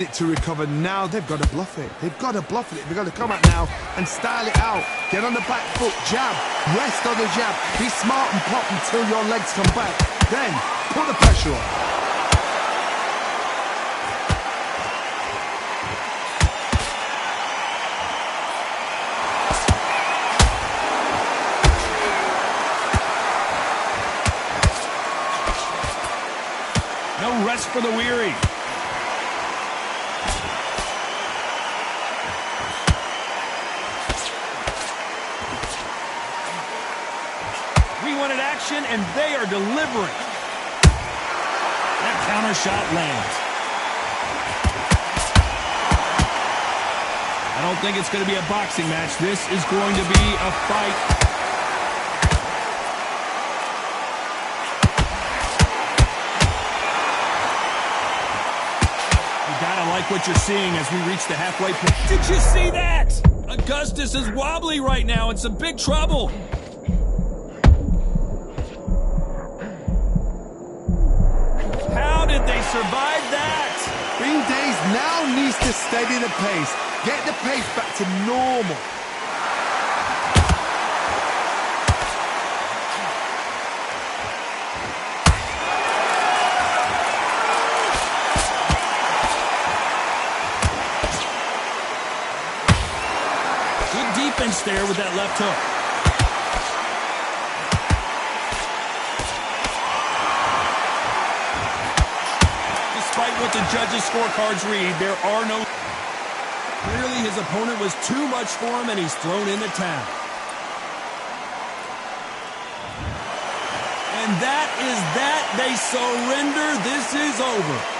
it to recover. Now they've got to bluff it. They've got to bluff it. They've got to come up now and style it out. Get on the back foot, jab, rest on the jab. Be smart and pop until your legs come back. Then put the pressure on. No rest for the weary. We wanted action, and they are delivering. That counter shot lands. I don't think it's going to be a boxing match. This is going to be a fight. Gotta like what you're seeing as we reach the halfway point. Did you see that? Augustus is wobbly right now in some big trouble. How did they survive that? Green Days now needs to steady the pace. Get the pace back to normal. Defense there with that left hook. Despite what the judges' scorecards read, there are no... Clearly his opponent was too much for him, and he's thrown in the towel. And that is that. They surrender. This is over.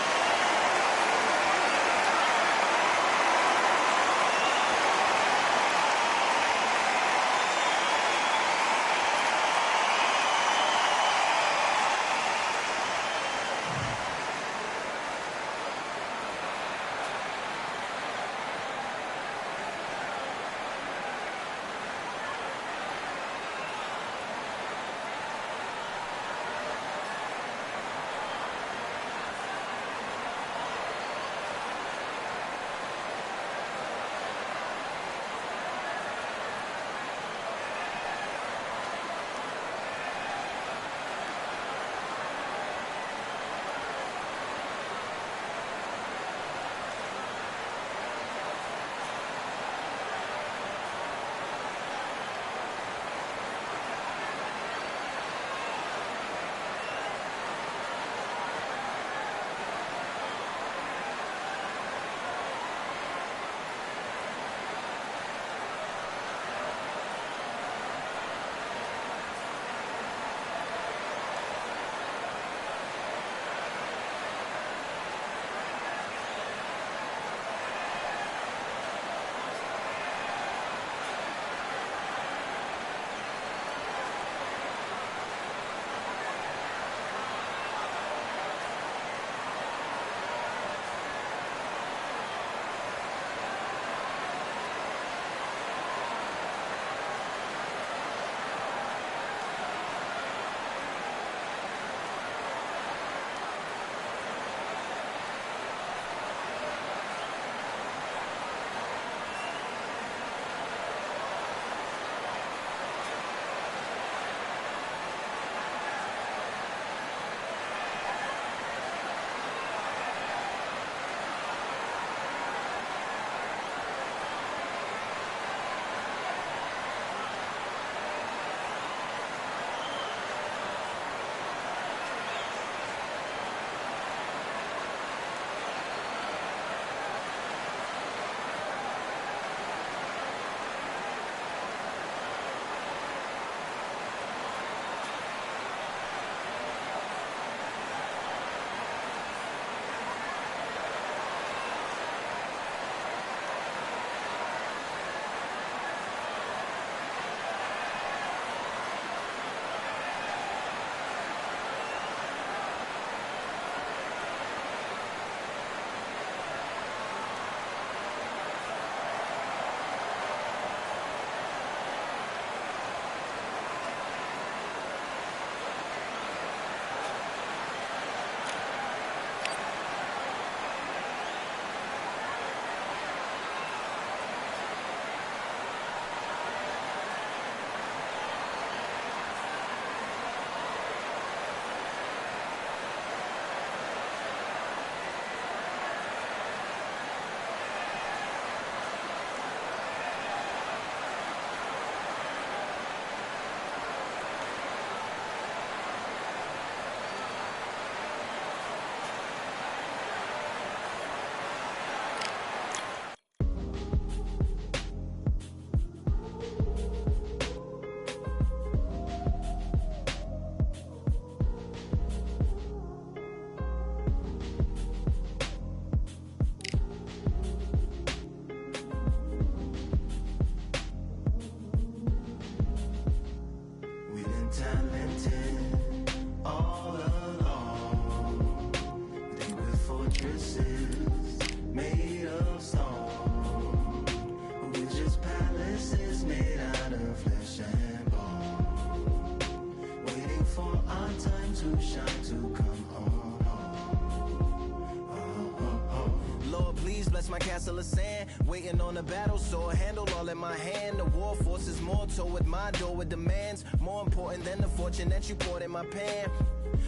bless my castle of sand. Waiting on the battle, sword handle all in my hand. The war forces more toward my door with demands. More important than the fortune that you poured in my pan.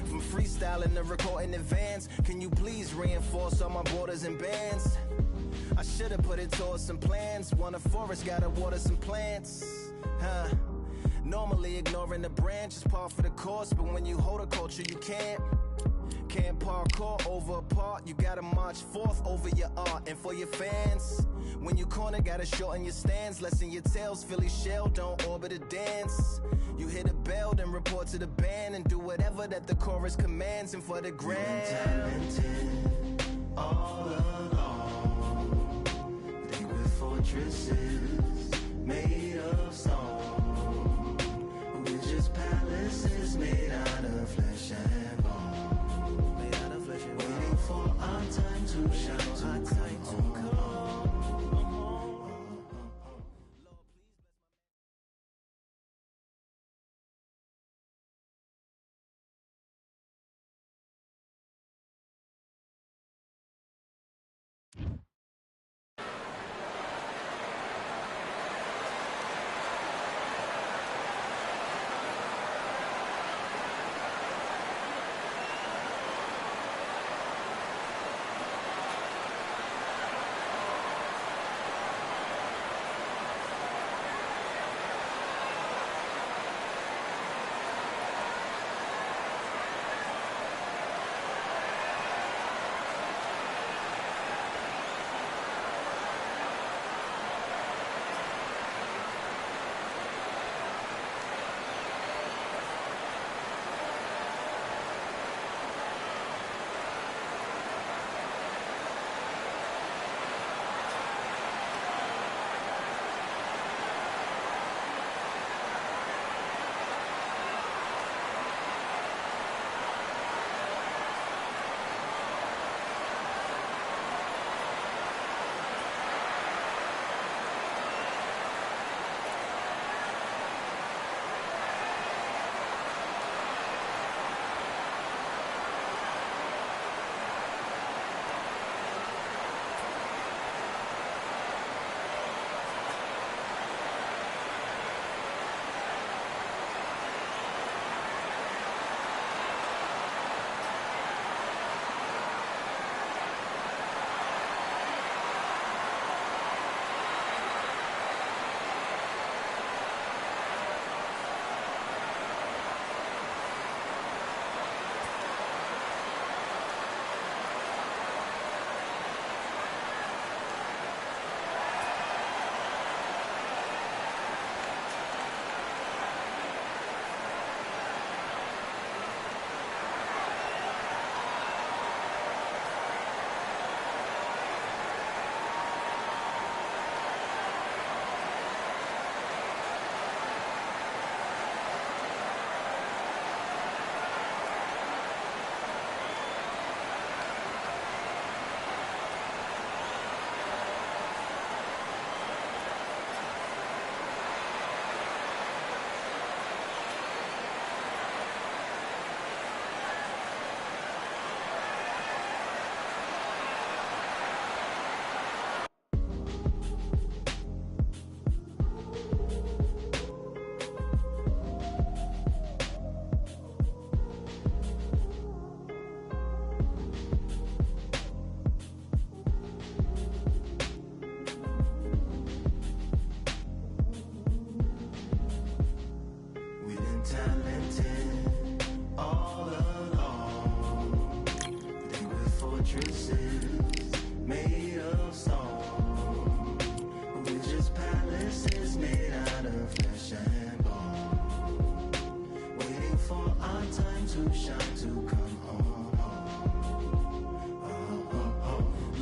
From freestyling to recording advance, can you please reinforce all my borders and bands? I should've put it towards some plans. Want a forest, gotta water some plants. Normally ignoring the branch is par for the course, but when you hold a culture you can't parkour over a part. You gotta march forth over your art. And for your fans, when you corner, gotta shorten your stance. Lessen your tails, Philly shell, don't orbit a dance. You hit a bell, then report to the band and do whatever that the chorus commands. And for the grand, talented all along, think we're fortresses made of stone. We're just palaces made out of flesh and bone. Waiting for our time to shine, to come home.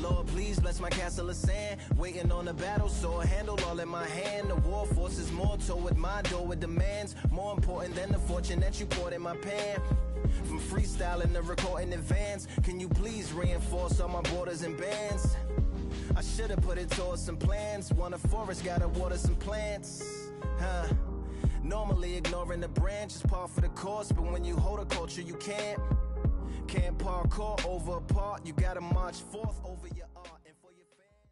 Lord, please bless my my castle of sand. Waiting on the battle, sword handle all in my hand. The war forces more toward my door with demands. More important than the fortune that you poured in my pan. From freestyling to recording advance, can you please reinforce all my borders and bands? I should've put it towards some plans. Want a forest, gotta water some plants. Normally ignoring the branch is par for the course, but when you hold a culture you can't parkour over a part. You gotta march forth over your art. And for your fans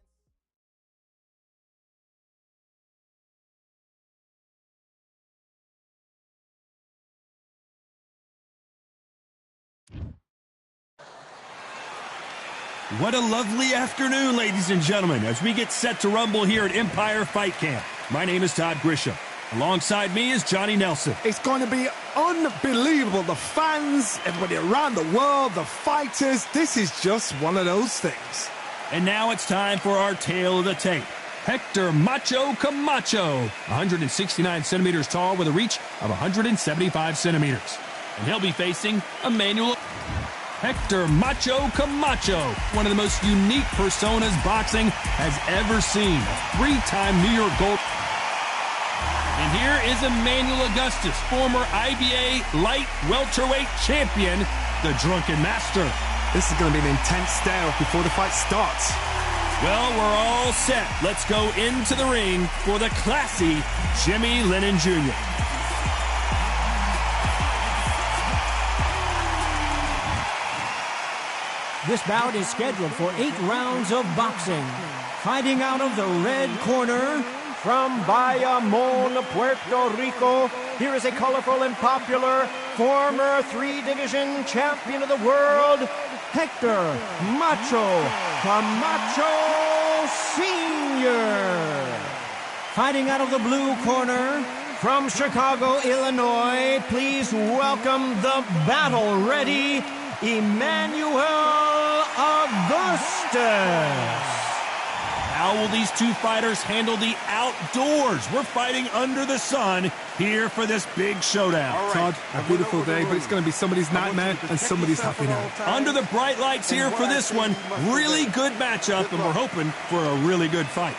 What a lovely afternoon, ladies and gentlemen, as we get set to rumble here at Empire Fight Camp. My name is Todd Grisham. Alongside me is Johnny Nelson. It's going to be unbelievable. The fans, everybody around the world, the fighters. This is just one of those things. And now it's time for our tale of the tape. Hector Macho Camacho, 169 centimeters tall with a reach of 175 centimeters. And he'll be facing Emmanuel. Hector Macho Camacho, one of the most unique personas boxing has ever seen. A three-time New York Gold. And here is Emmanuel Augustus, former IBA light welterweight champion, the Drunken Master. This is going to be an intense stare before the fight starts. Well, we're all set. Let's go into the ring for the classy Jimmy Lennon Jr. This bout is scheduled for 8 rounds of boxing. Fighting out of the red corner, from Bayamon, Puerto Rico, here is a colorful and popular former 3-division champion of the world, Hector Macho Camacho Sr. Fighting out of the blue corner, from Chicago, Illinois, please welcome the battle-ready Emmanuel Augustus. How will these two fighters handle the outdoors? We're fighting under the sun here for this big showdown. Todd, a beautiful day, but it's going to be somebody's nightmare and somebody's happy night. Under the bright lights here for this one, really good matchup, and we're hoping for a really good fight.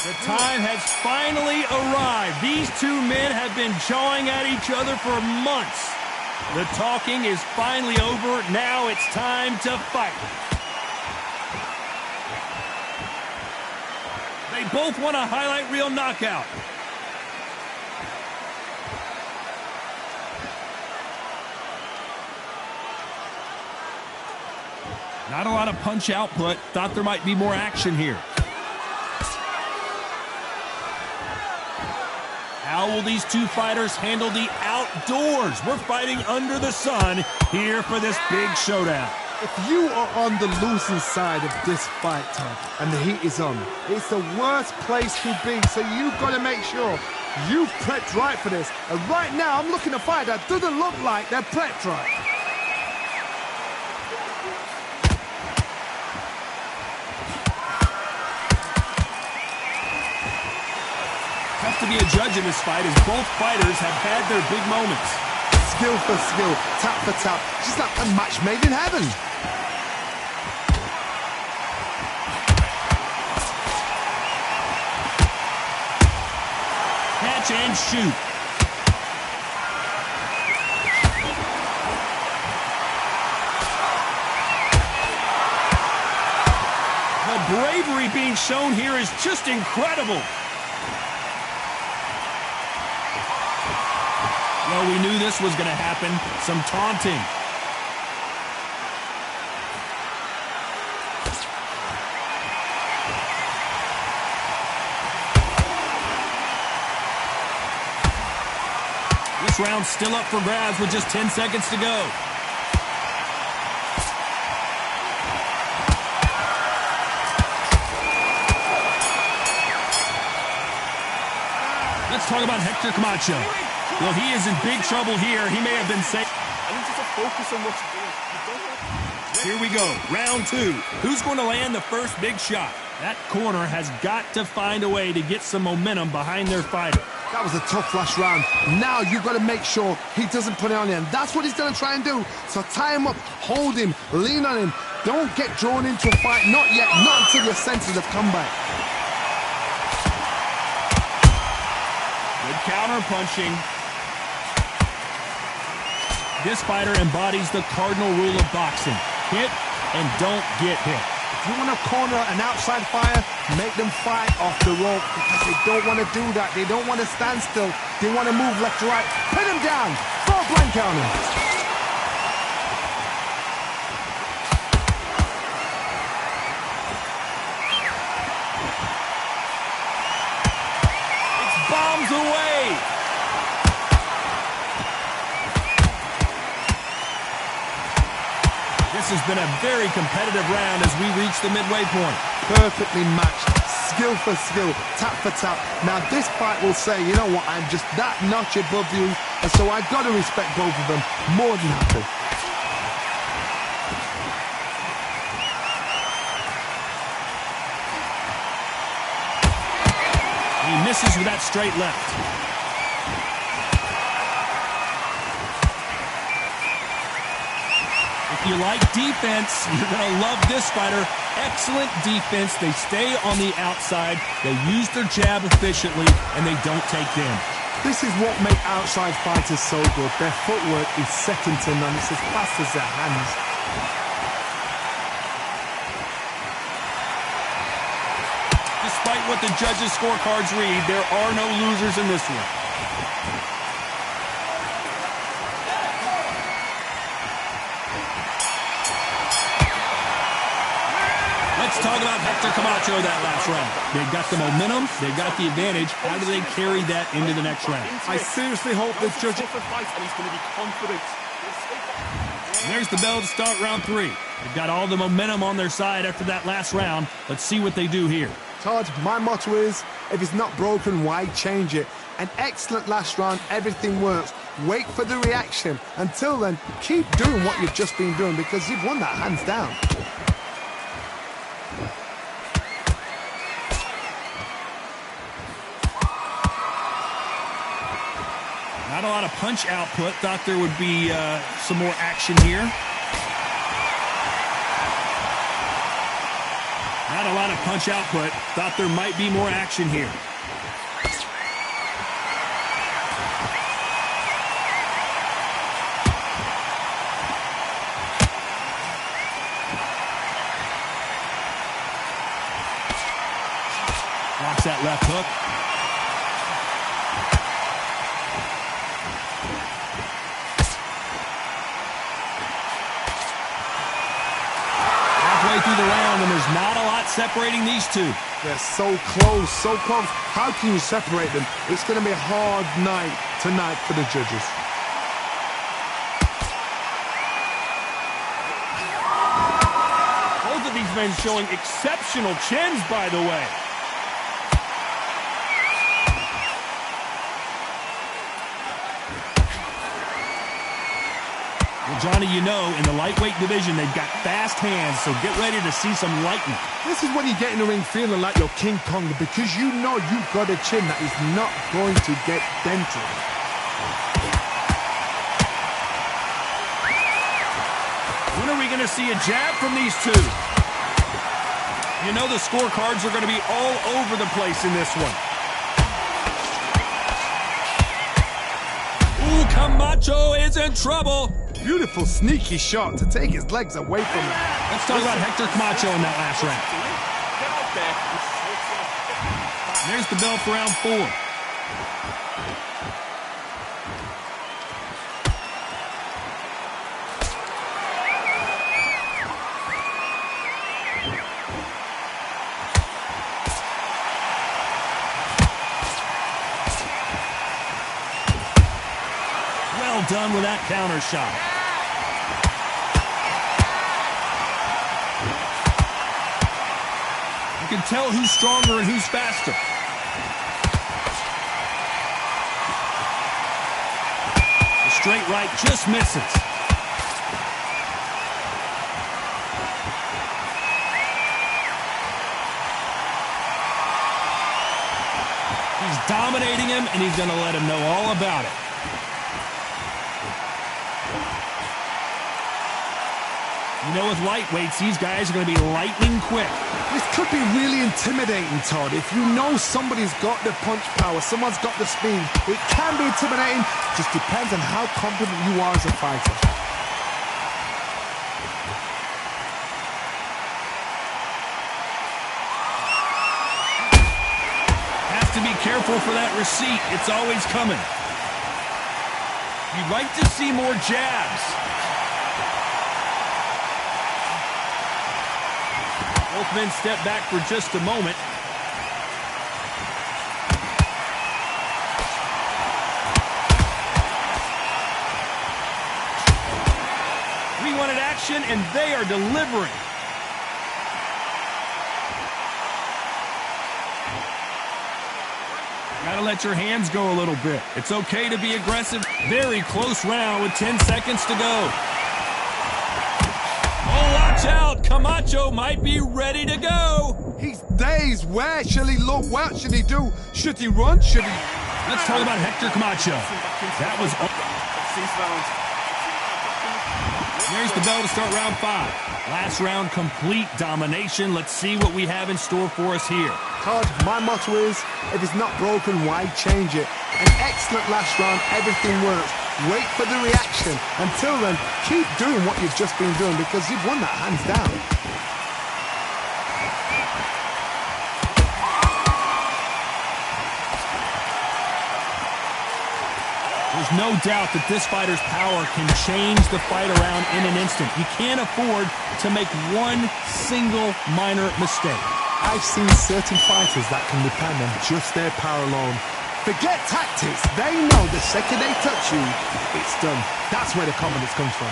The time has finally arrived. These two men have been jawing at each other for months. The talking is finally over. Now it's time to fight. They both want a highlight reel knockout. Not a lot of punch output. Thought there might be more action here. How will these two fighters handle the outdoors? We're fighting under the sun here for this big showdown. If you are on the losing side of this fight, Todd, and the heat is on, it's the worst place to be, so you've got to make sure you've prepped right for this. And right now, I'm looking at a fight that doesn't look like they're prepped right. Tough to be a judge in this fight as both fighters have had their big moments. Skill for skill, tap for tap, just like a match made in heaven. Catch and shoot. The bravery being shown here is just incredible. Well, we knew this was going to happen. Some taunting. This round's still up for grabs with just 10 seconds to go. Let's talk about Hector Camacho. Well, he is in big trouble here. He may have been safe. I need you to focus on what you're doing. Here we go. Round 2. Who's going to land the first big shot? That corner has got to find a way to get some momentum behind their fighter. That was a tough last round. Now you've got to make sure he doesn't put it on him. That's what he's going to try and do. So tie him up, hold him, lean on him. Don't get drawn into a fight. Not yet. Not until your senses have come back. Good counter punching. This fighter embodies the cardinal rule of boxing. Hit and don't get hit. If you want to corner an outside fighter, make them fight off the rope because they don't want to do that. They don't want to stand still. They want to move left to right. Pin him down. Throw a blank on him. It's bombs away. This has been a very competitive round as we reach the midway point. Perfectly matched, skill for skill, tap for tap. Now this fight will say, you know what, I'm just that notch above you, and so I've got to respect both of them more than happy. He misses with that straight left. If you like defense, you're going to love this fighter. Excellent defense. They stay on the outside. They use their jab efficiently, and they don't take damage. This is what makes outside fighters so good. Their footwork is second to none. It's as fast as their hands. Despite what the judges' scorecards read, there are no losers in this one. Let's talk about Hector Camacho that last round. They've got the momentum, they've got the advantage. How do they carry that into the next round? I seriously hope the judge... And he's going to be confident. And there's the bell to start round 3. They've got all the momentum on their side after that last round. Let's see what they do here. Todd, my motto is, if it's not broken, why change it? An excellent last round, everything works. Wait for the reaction. Until then, keep doing what you've just been doing because you've won that hands down. Not a lot of punch output. Thought there would be some more action here. Not a lot of punch output. Thought there might be more action here. Blocks that left hook. Through the round, and there's not a lot separating these two. They're so close, so close. How can you separate them? It's going to be a hard night tonight for the judges. Both of these men showing exceptional chins, by the way. Johnny, you know, in the lightweight division, they've got fast hands, so get ready to see some lightning. This is when you get in the ring feeling like you're King Kong because you know you've got a chin that is not going to get dented. When are we going to see a jab from these two? You know the scorecards are going to be all over the place in this one. Ooh, Camacho is in trouble. Beautiful, sneaky shot to take his legs away from him. Let's talk about Hector Camacho in that last round. There's the bell for round 4. Well done with that counter shot. You can tell who's stronger and who's faster. The straight right just misses. He's dominating him, and he's going to let him know all about it. You know, with lightweights, these guys are going to be lightning quick. This could be really intimidating, Todd. If you know somebody's got the punch power, someone's got the speed, it can be intimidating. Just depends on how confident you are as a fighter. Has to be careful for that receipt. It's always coming. You'd like to see more jabs. Both men step back for just a moment. He wanted action, and they are delivering. Gotta let your hands go a little bit. It's okay to be aggressive. Very close round with 10 seconds to go. Oh, watch out. Camacho might be ready to go. He's dazed. Where shall he look? What should he do? Should he run? Should he... Let's talk about Hector Camacho. That was... There's the bell to start round 5. Last round, complete domination. Let's see what we have in store for us here. Todd, my motto is, if it's not broken, why change it? An excellent last round. Everything works. Wait for the reaction. Until then, keep doing what you've just been doing because you've won that hands down. There's no doubt that this fighter's power can change the fight around in an instant. You can't afford to make one single minor mistake. I've seen certain fighters that can depend on just their power alone. Forget tactics. They know the second they touch you, it's done. That's where the confidence comes from.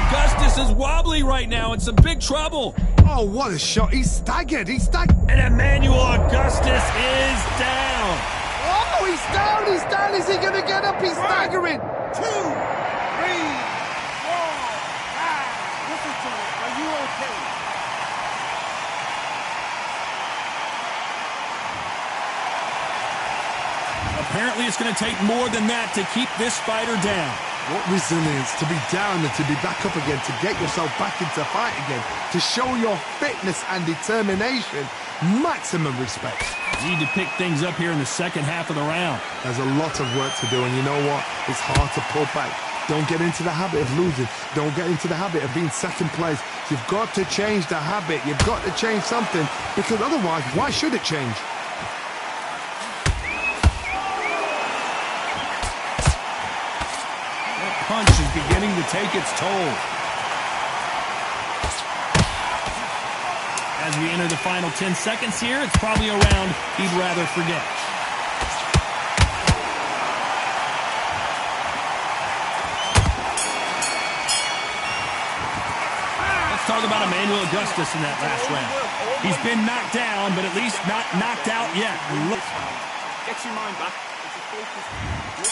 Augustus is wobbly right now. It's some big trouble. Oh, what a shot. He's staggered. He's staggered. And Emmanuel Augustus is down. Oh, he's down. He's down. Is he going to get up? He's staggering. 2, 3, 4, 5. Listen to it. Are you okay? Apparently, it's going to take more than that to keep this fighter down. What resilience to be down and to be back up again, to get yourself back into fight again, to show your fitness and determination. Maximum respect. Need to pick things up here in the second half of the round. There's a lot of work to do, and you know what? It's hard to pull back. Don't get into the habit of losing. Don't get into the habit of being second place. You've got to change the habit. You've got to change something, because otherwise, why should it change? Punch is beginning to take its toll. As we enter the final 10 seconds here, it's probably a round he'd rather forget. Let's talk about Emmanuel Augustus in that last round. He's been knocked down, but at least not knocked out yet. Get your mind back.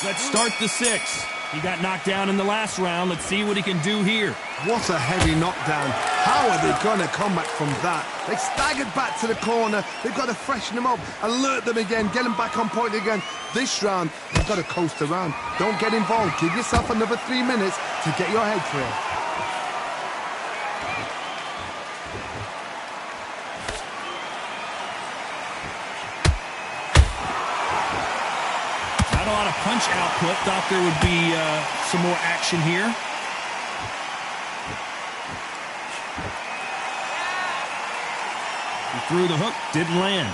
Let's start the 6. He got knocked down in the last round. Let's see what he can do here. What a heavy knockdown. How are they going to come back from that? They staggered back to the corner. They've got to freshen them up, alert them again, get them back on point again. This round, they've got to coast around. Don't get involved. Give yourself another 3 minutes to get your head clear. Not a lot of punch output. Thought there would be some more action here. He threw the hook, didn't land.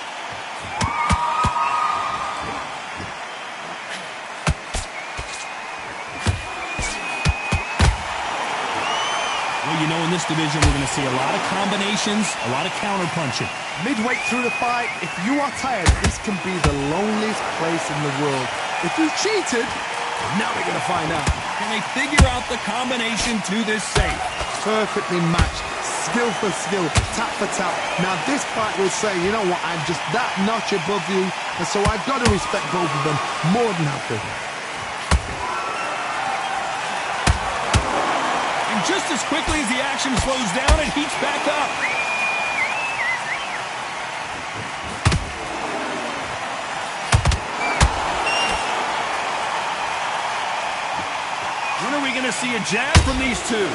Well, you know, in this division, we're going to see a lot of combinations, a lot of counter-punching. Midway through the fight, if you are tired, this can be the loneliest place in the world. If you cheated, now we're going to find out. Can they figure out the combination to this safe? Perfectly matched, skill for skill, tap for tap. Now this fight will say, you know what, I'm just that notch above you, and so I've got to respect both of them more than happy. And just as quickly as the action slows down, it heats back up. When are we going to see a jab from these two?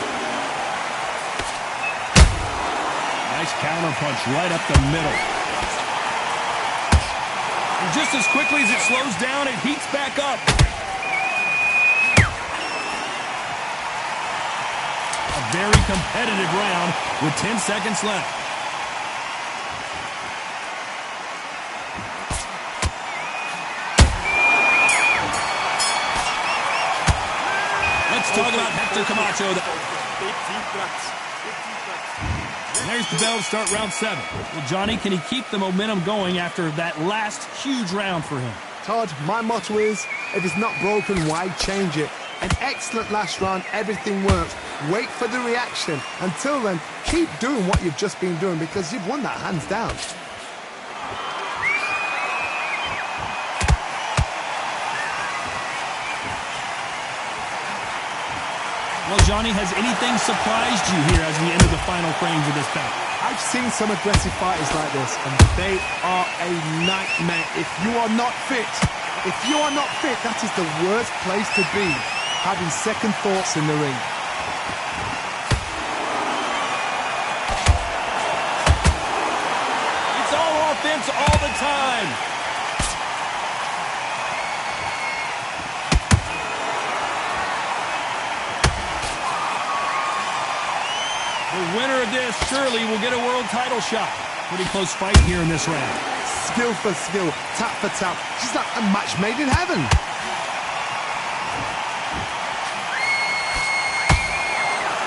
Nice counter punch right up the middle. And just as quickly as it slows down, it heats back up. A very competitive round with 10 seconds left. Let's talk about Hector Camacho. And there's the bell to start round 7. Well, Johnny, can he keep the momentum going after that last huge round for him? Todd, my motto is, if it's not broken, why change it? An excellent last round. Everything works. Wait for the reaction. Until then, keep doing what you've just been doing because you've won that hands down. Well, Johnny, has anything surprised you here as we enter the final frames of this bout? I've seen some aggressive fighters like this, and they are a nightmare. If you are not fit, that is the worst place to be, having second thoughts in the ring. It's all offense all the time. The winner of this surely will get a world title shot. Pretty close fight here in this round. Skill for skill, tap for tap. She's like a match made in heaven.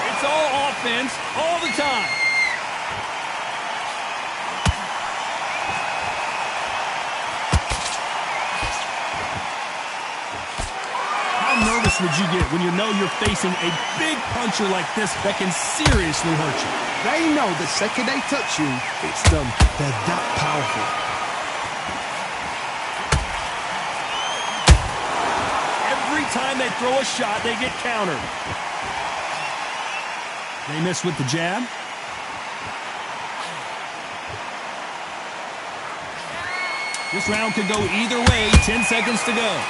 It's all offense all the time. How nervous would you get when you know you're facing a big puncher like this that can seriously hurt you? They know the second they touch you, it's done. They're that powerful. Every time they throw a shot, they get countered. They miss with the jab. This round could go either way. 10 seconds to go.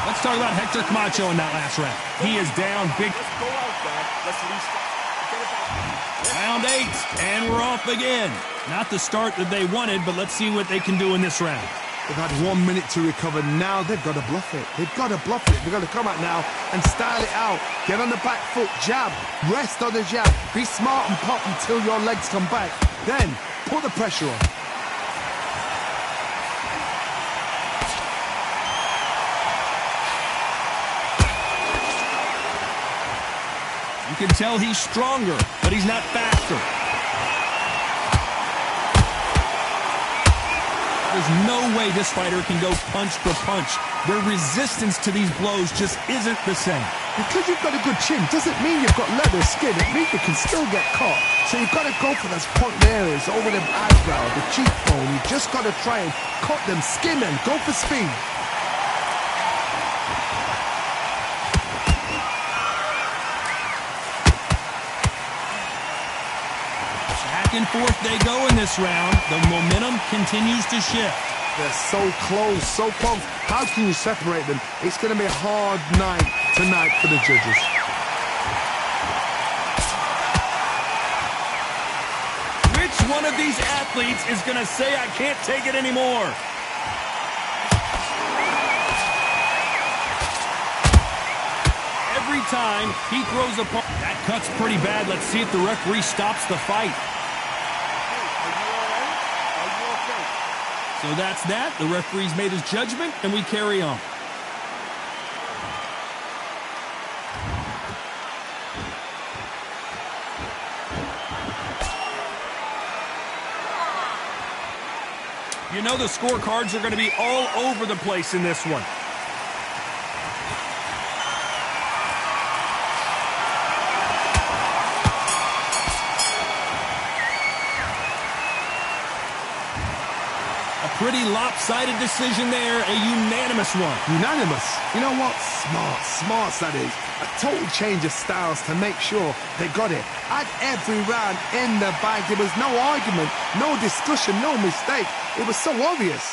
Let's talk about Hector Camacho in that last round. He is down big. Let's go out there. Let's restart. Get it back. Round 8, and we're off again. Not the start that they wanted, but let's see what they can do in this round. They've had 1 minute to recover. Now they've got to bluff it. They've got to bluff it. They've got to come out now and style it out. Get on the back foot, jab, rest on the jab. Be smart and pop until your legs come back. Then put the pressure on. You can tell he's stronger, but he's not faster. There's no way this fighter can go punch for punch. Their resistance to these blows just isn't the same. Because you've got a good chin doesn't mean you've got leather skin. It means you can still get caught. So you've got to go for those point areas over the eyebrow, the cheekbone. You've just got to try and cut them, skin them, go for speed. Back and forth they go in this round. The momentum continues to shift. They're so close, so close. How can you separate them? It's going to be a hard night tonight for the judges. Which one of these athletes is going to say, I can't take it anymore? Every time he throws a punch. That cut's pretty bad. Let's see if the referee stops the fight. So that's that. The referee's made his judgment, and we carry on. You know the scorecards are going to be all over the place in this one. Pretty lopsided decision there, a unanimous one. Unanimous? You know what? Smart that is. A total change of styles to make sure they got it. Had every round in the bag. There was no argument, no discussion, no mistake. It was so obvious.